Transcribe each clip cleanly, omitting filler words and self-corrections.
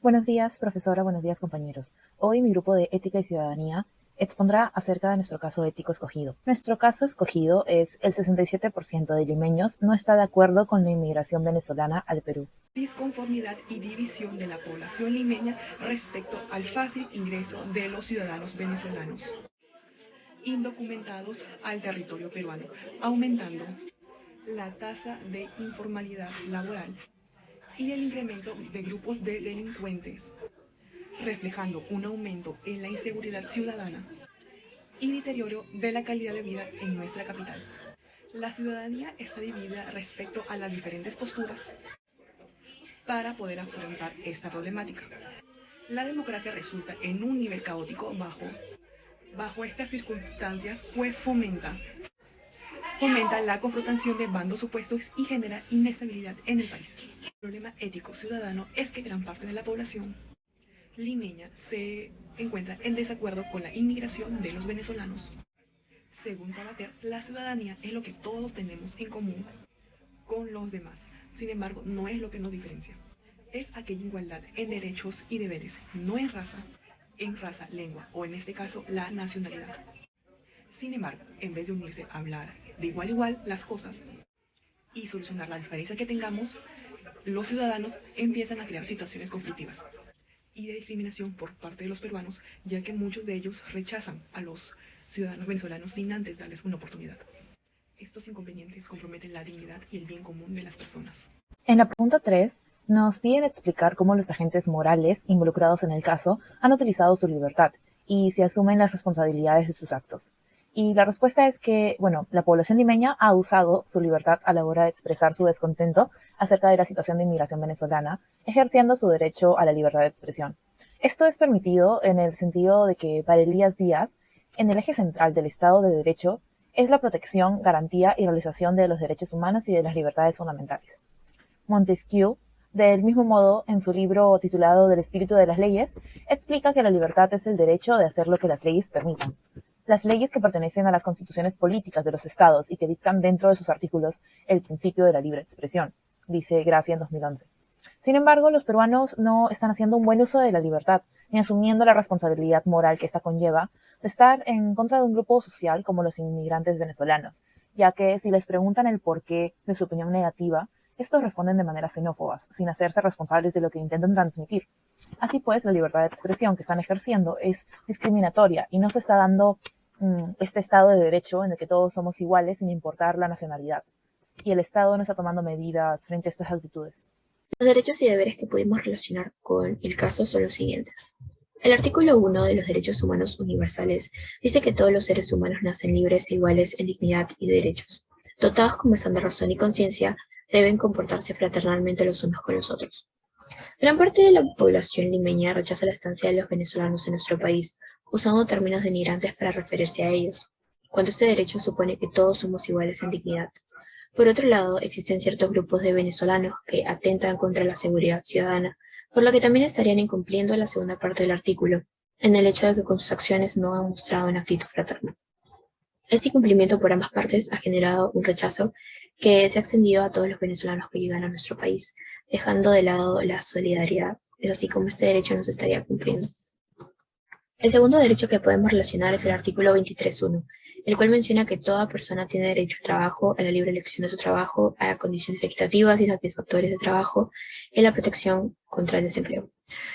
Buenos días, profesora. Buenos días, compañeros. Hoy mi grupo de Ética y Ciudadanía expondrá acerca de nuestro caso ético escogido. Nuestro caso escogido es el 67% de limeños no está de acuerdo con la inmigración venezolana al Perú. Disconformidad y división de la población limeña respecto al fácil ingreso de los ciudadanos venezolanos indocumentados al territorio peruano, aumentando la tasa de informalidad laboral y el incremento de grupos de delincuentes, reflejando un aumento en la inseguridad ciudadana y deterioro de la calidad de vida en nuestra capital. La ciudadanía está dividida respecto a las diferentes posturas para poder afrontar esta problemática. La democracia resulta en un nivel caótico bajo estas circunstancias, pues fomenta la confrontación de bandos opuestos y genera inestabilidad en el país. El problema ético ciudadano es que gran parte de la población limeña se encuentra en desacuerdo con la inmigración de los venezolanos. Según Sabater, la ciudadanía es lo que todos tenemos en común con los demás. Sin embargo, no es lo que nos diferencia. Es aquella igualdad en derechos y deberes, no en raza, lengua o en este caso la nacionalidad. Sin embargo, en vez de unirse a hablar de igual a igual las cosas y solucionar la diferencia que tengamos, los ciudadanos empiezan a crear situaciones conflictivas y de discriminación por parte de los peruanos, ya que muchos de ellos rechazan a los ciudadanos venezolanos sin antes darles una oportunidad. Estos inconvenientes comprometen la dignidad y el bien común de las personas. En la pregunta 3, nos piden explicar cómo los agentes morales involucrados en el caso han utilizado su libertad y si asumen las responsabilidades de sus actos. Y la respuesta es que, la población limeña ha usado su libertad a la hora de expresar su descontento acerca de la situación de inmigración venezolana, ejerciendo su derecho a la libertad de expresión. Esto es permitido en el sentido de que para Elías Díaz, en el eje central del Estado de Derecho, es la protección, garantía y realización de los derechos humanos y de las libertades fundamentales. Montesquieu, del mismo modo, en su libro titulado Del espíritu de las leyes, explica que la libertad es el derecho de hacer lo que las leyes permitan. Las leyes que pertenecen a las constituciones políticas de los estados y que dictan dentro de sus artículos el principio de la libre expresión, dice Gracia en 2011. Sin embargo, los peruanos no están haciendo un buen uso de la libertad, ni asumiendo la responsabilidad moral que esta conlleva de estar en contra de un grupo social como los inmigrantes venezolanos, ya que si les preguntan el porqué de su opinión negativa, estos responden de manera xenófobas, sin hacerse responsables de lo que intentan transmitir. Así pues, la libertad de expresión que están ejerciendo es discriminatoria y no se está dando este Estado de Derecho en el que todos somos iguales sin importar la nacionalidad. Y el Estado no está tomando medidas frente a estas actitudes. Los derechos y deberes que podemos relacionar con el caso son los siguientes. El artículo 1 de los Derechos Humanos Universales dice que todos los seres humanos nacen libres e iguales en dignidad y derechos. Dotados con bastante razón y conciencia, deben comportarse fraternalmente los unos con los otros. Gran parte de la población limeña rechaza la estancia de los venezolanos en nuestro país, usando términos denigrantes para referirse a ellos, cuando este derecho supone que todos somos iguales en dignidad. Por otro lado, existen ciertos grupos de venezolanos que atentan contra la seguridad ciudadana, por lo que también estarían incumpliendo la segunda parte del artículo, en el hecho de que con sus acciones no han mostrado una actitud fraterna. Este incumplimiento por ambas partes ha generado un rechazo que se ha extendido a todos los venezolanos que llegan a nuestro país, dejando de lado la solidaridad. Es así como este derecho no se estaría cumpliendo. El segundo derecho que podemos relacionar es el artículo 23.1, el cual menciona que toda persona tiene derecho al trabajo, a la libre elección de su trabajo, a condiciones equitativas y satisfactorias de trabajo y a la protección contra el desempleo.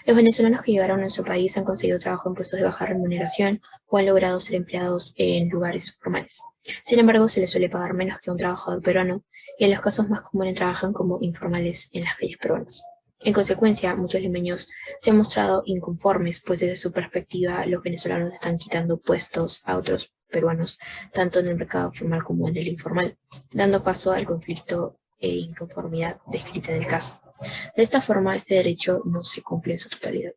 Los venezolanos que llegaron a nuestro país han conseguido trabajo en puestos de baja remuneración o han logrado ser empleados en lugares formales. Sin embargo, se les suele pagar menos que a un trabajador peruano y en los casos más comunes trabajan como informales en las calles peruanas. En consecuencia, muchos limeños se han mostrado inconformes, pues desde su perspectiva los venezolanos están quitando puestos a otros peruanos, tanto en el mercado formal como en el informal, dando paso al conflicto e inconformidad descrita en el caso. De esta forma, este derecho no se cumple en su totalidad.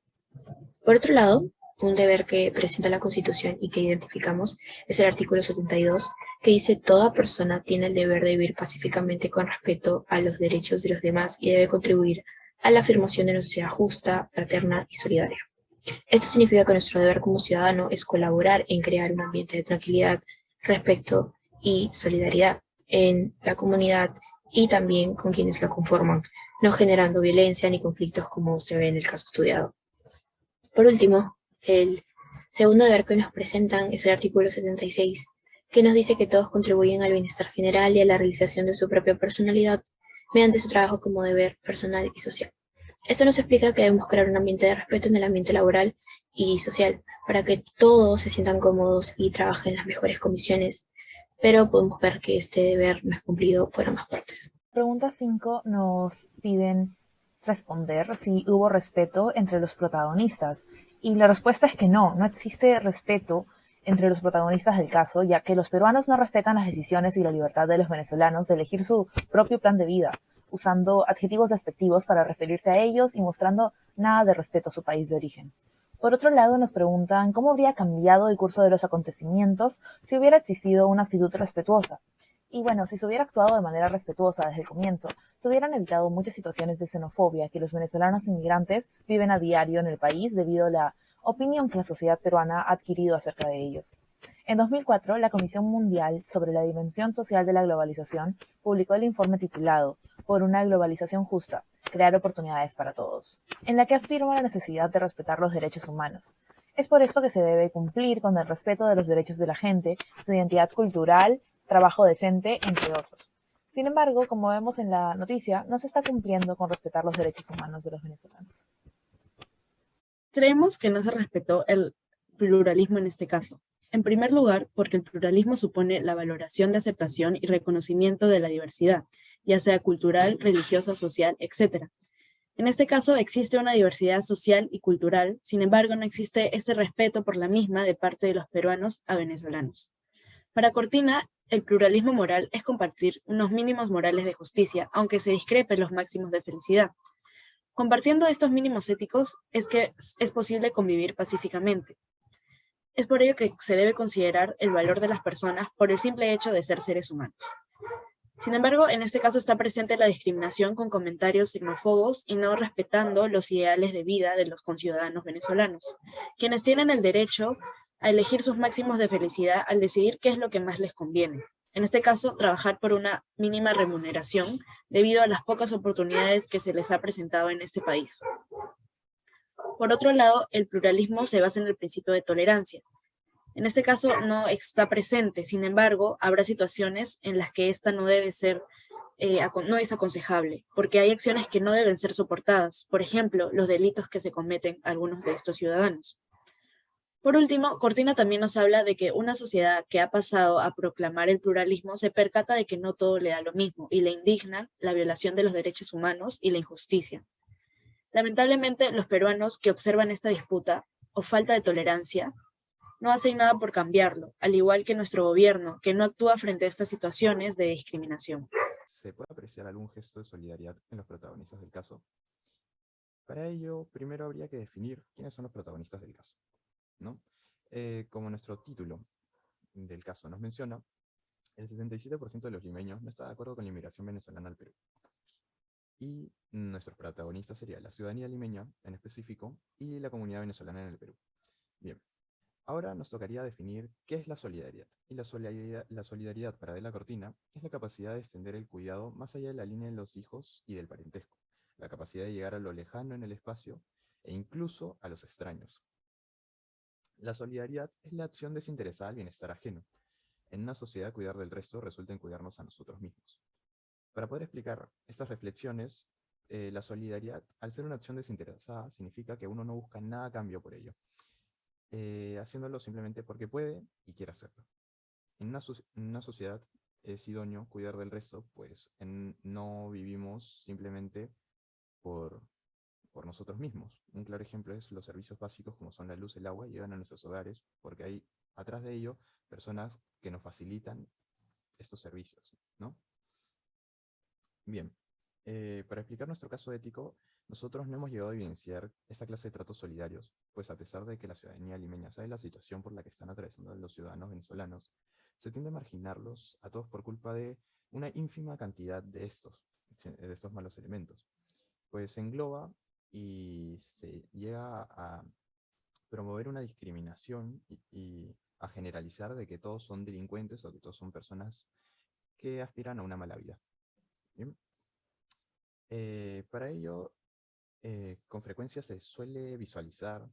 Por otro lado, un deber que presenta la Constitución y que identificamos es el artículo 72, que dice: toda persona tiene el deber de vivir pacíficamente con respeto a los derechos de los demás y debe contribuir a la afirmación de una sociedad justa, fraterna y solidaria. Esto significa que nuestro deber como ciudadano es colaborar en crear un ambiente de tranquilidad, respeto y solidaridad en la comunidad y también con quienes la conforman, no generando violencia ni conflictos como se ve en el caso estudiado. Por último, el segundo deber que nos presentan es el artículo 76, que nos dice que todos contribuyen al bienestar general y a la realización de su propia personalidad mediante su trabajo como deber personal y social. Esto nos explica que debemos crear un ambiente de respeto en el ambiente laboral y social para que todos se sientan cómodos y trabajen en las mejores condiciones, pero podemos ver que este deber no es cumplido por ambas partes. Pregunta 5 nos piden responder si hubo respeto entre los protagonistas. Y la respuesta es que no existe respeto entre los protagonistas del caso, ya que los peruanos no respetan las decisiones y la libertad de los venezolanos de elegir su propio plan de vida, usando adjetivos despectivos para referirse a ellos y mostrando nada de respeto a su país de origen. Por otro lado, nos preguntan cómo habría cambiado el curso de los acontecimientos si hubiera existido una actitud respetuosa. Y bueno, si se hubiera actuado de manera respetuosa desde el comienzo, se hubieran evitado muchas situaciones de xenofobia que los venezolanos inmigrantes viven a diario en el país debido a la opinión que la sociedad peruana ha adquirido acerca de ellos. En 2004, la Comisión Mundial sobre la Dimensión Social de la Globalización publicó el informe titulado Por una globalización justa, crear oportunidades para todos, en la que afirma la necesidad de respetar los derechos humanos. Es por esto que se debe cumplir con el respeto de los derechos de la gente, su identidad cultural, trabajo decente, entre otros. Sin embargo, como vemos en la noticia, no se está cumpliendo con respetar los derechos humanos de los venezolanos. Creemos que no se respetó el pluralismo en este caso. En primer lugar, porque el pluralismo supone la valoración de aceptación y reconocimiento de la diversidad, ya sea cultural, religiosa, social, etc. En este caso existe una diversidad social y cultural, sin embargo no existe este respeto por la misma de parte de los peruanos a venezolanos. Para Cortina, el pluralismo moral es compartir unos mínimos morales de justicia, aunque se discrepen los máximos de felicidad. Compartiendo estos mínimos éticos es que es posible convivir pacíficamente. Es por ello que se debe considerar el valor de las personas por el simple hecho de ser seres humanos. Sin embargo, en este caso está presente la discriminación con comentarios xenófobos y no respetando los ideales de vida de los conciudadanos venezolanos, quienes tienen el derecho a elegir sus máximos de felicidad al decidir qué es lo que más les conviene. En este caso, trabajar por una mínima remuneración debido a las pocas oportunidades que se les ha presentado en este país. Por otro lado, el pluralismo se basa en el principio de tolerancia. En este caso no está presente, sin embargo, habrá situaciones en las que esta no debe ser, no es aconsejable, porque hay acciones que no deben ser soportadas, por ejemplo, los delitos que se cometen algunos de estos ciudadanos. Por último, Cortina también nos habla de que una sociedad que ha pasado a proclamar el pluralismo se percata de que no todo le da lo mismo y le indigna la violación de los derechos humanos y la injusticia. Lamentablemente, los peruanos que observan esta disputa o falta de tolerancia no hacen nada por cambiarlo, al igual que nuestro gobierno, que no actúa frente a estas situaciones de discriminación. ¿Se puede apreciar algún gesto de solidaridad en los protagonistas del caso? Para ello, primero habría que definir quiénes son los protagonistas del caso, ¿no? Como nuestro título del caso nos menciona, el 67% de los limeños no está de acuerdo con la inmigración venezolana al Perú. Y nuestros protagonistas serían la ciudadanía limeña, en específico, y la comunidad venezolana en el Perú. Bien, ahora nos tocaría definir qué es la solidaridad. Y la solidaridad para De la Cortina es la capacidad de extender el cuidado más allá de la línea de los hijos y del parentesco, la capacidad de llegar a lo lejano en el espacio e incluso a los extraños. La solidaridad es la acción desinteresada al bienestar ajeno. En una sociedad, cuidar del resto resulta en cuidarnos a nosotros mismos. Para poder explicar estas reflexiones, la solidaridad, al ser una acción desinteresada, significa que uno no busca nada a cambio por ello, haciéndolo simplemente porque puede y quiere hacerlo. En una sociedad es idóneo cuidar del resto, pues no vivimos simplemente por, por nosotros mismos. Un claro ejemplo es los servicios básicos como son la luz y el agua, llegan a nuestros hogares porque hay atrás de ello personas que nos facilitan estos servicios, ¿no? Bien, para explicar nuestro caso ético, nosotros no hemos llegado a evidenciar esta clase de tratos solidarios, pues a pesar de que la ciudadanía limeña sabe la situación por la que están atravesando los ciudadanos venezolanos, se tiende a marginarlos a todos por culpa de una ínfima cantidad de estos malos elementos, pues se engloba y se llega a promover una discriminación y a generalizar de que todos son delincuentes o que todos son personas que aspiran a una mala vida. Bien. Para ello, con frecuencia se suele visualizar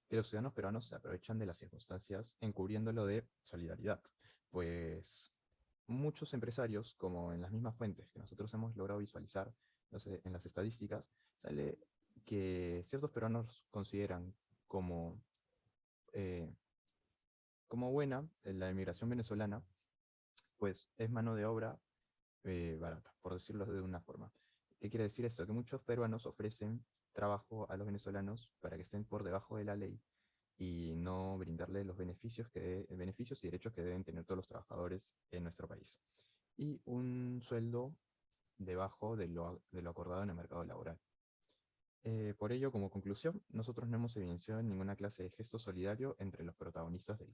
que los ciudadanos peruanos se aprovechan de las circunstancias encubriéndolo de solidaridad, pues muchos empresarios, como en las mismas fuentes que nosotros hemos logrado visualizar en las estadísticas, sale que ciertos peruanos consideran como, eh, como buena la inmigración venezolana, pues es mano de obra barata, por decirlo de una forma. ¿Qué quiere decir esto? Que muchos peruanos ofrecen trabajo a los venezolanos para que estén por debajo de la ley y no brindarle los beneficios y derechos que deben tener todos los trabajadores en nuestro país. Y un sueldo debajo de lo acordado en el mercado laboral. Por ello, como conclusión, nosotros no hemos evidenciado ninguna clase de gesto solidario entre los protagonistas del